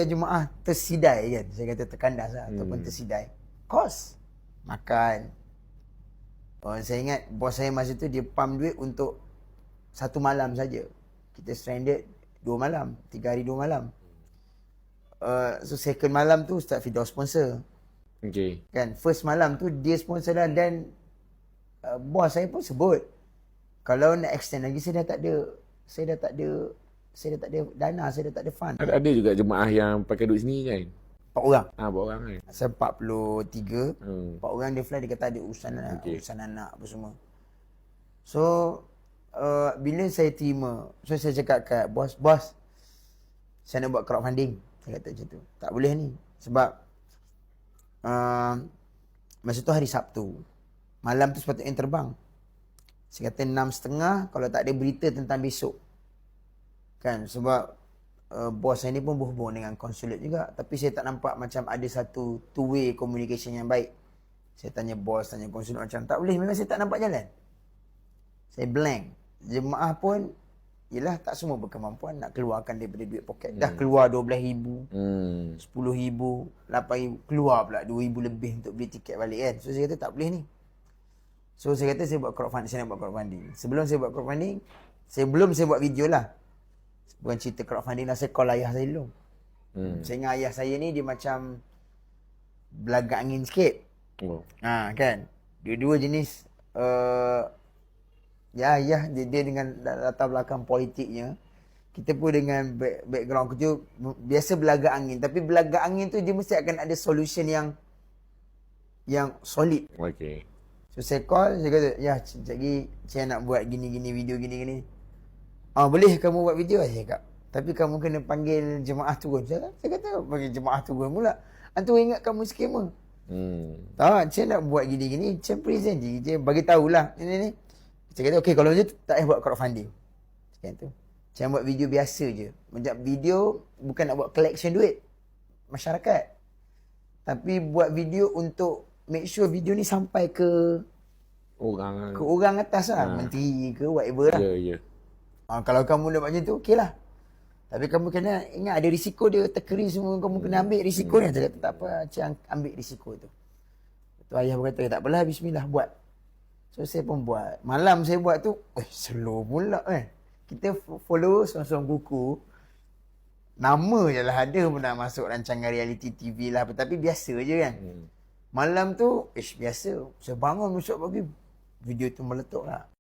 jemaah tersidai kan, saya kata terkandas lah, ataupun tersidai. Kos makan. Saya ingat bos saya masa tu dia pump duit untuk 1 malam saja. Kita stranded 2 malam, 3 hari 2 malam. So second malam tu Ustaz Firdaus sponsor. Okay. Kan first malam tu dia sponsor dah, dan bos saya pun sebut kalau nak extend lagi saya dah tak ada dana, saya dah tak ada fund. Ada juga jemaah yang pakai duduk sini kan? 4 orang. 4 orang kan? Saya 43. 4 orang dia fly, dia kata ada urusan urusan anak apa semua. So bila saya terima, so saya cakap kat bos, saya nak buat crowdfunding. Saya kata macam tu. Tak boleh ni. Sebab masa tu hari Sabtu. Malam tu sepatutnya terbang. Saya kata 6.30 kalau tak ada berita tentang besok. Kan sebab bos saya ni pun berhubung dengan konsulat juga. Tapi saya tak nampak macam ada satu two-way communication yang baik. Saya tanya bos, tanya konsulat macam tak boleh. Memang saya tak nampak jalan. Saya blank. Jemaah pun yelah tak semua berkemampuan nak keluarkan daripada duit poket. Dah keluar 12,000, 10,000, 8,000, keluar pula 2,000 lebih untuk beli tiket balik kan. So saya kata tak boleh ni. So saya kata saya buat crowdfunding, saya nak buat crowdfunding. Sebelum saya buat crowdfunding, sebelum saya buat video lah. Bukan cerita crowdfunding lah, saya call ayah saya dulu. Saya ingat ayah saya ni dia macam belagak angin sikit. Kan. Dua-dua jenis dia dengan latar belakang politiknya. Kita pun dengan background kerja biasa belagak angin, tapi belagak angin tu dia mesti akan ada solution yang solid. Okay. So saya call, saya kata, ya sekejap lagi saya nak buat gini-gini video gini-gini. Boleh kamu buat video? Saya cakap. Tapi kamu kena panggil jemaah turun. Saya kata panggil jemaah turun pula. Antu ingat kamu skema. Tak, saya nak buat gini-gini, saya present je. Saya bagi tahulah ni. Saya kata, okey kalau macam tu, tak payah buat crowdfunding. Sekian tu. Saya buat video biasa je. Macam video, bukan nak buat collection duit masyarakat. Tapi buat video untuk make sure video ni sampai ke orang atas lah. Menteri ke, whatever lah. Ya. Kalau kamu nak buat macam tu, okey lah. Tapi kamu kena ingat ada risiko dia terkeri semua. Kamu kena ambil risiko ni. Saya kata, tak apa, Cik ambil risiko tu. Tu ayah berkata, tak apalah, bismillah buat. So saya pun buat. Malam saya buat tu, slow pula Kita follow seorang-seorang buku. Nama je lah ada pun nak masuk rancangan reality TV lah. Tapi biasa je kan. Malam tu, biasa. Saya bangun besok pagi, video tu meletup lah.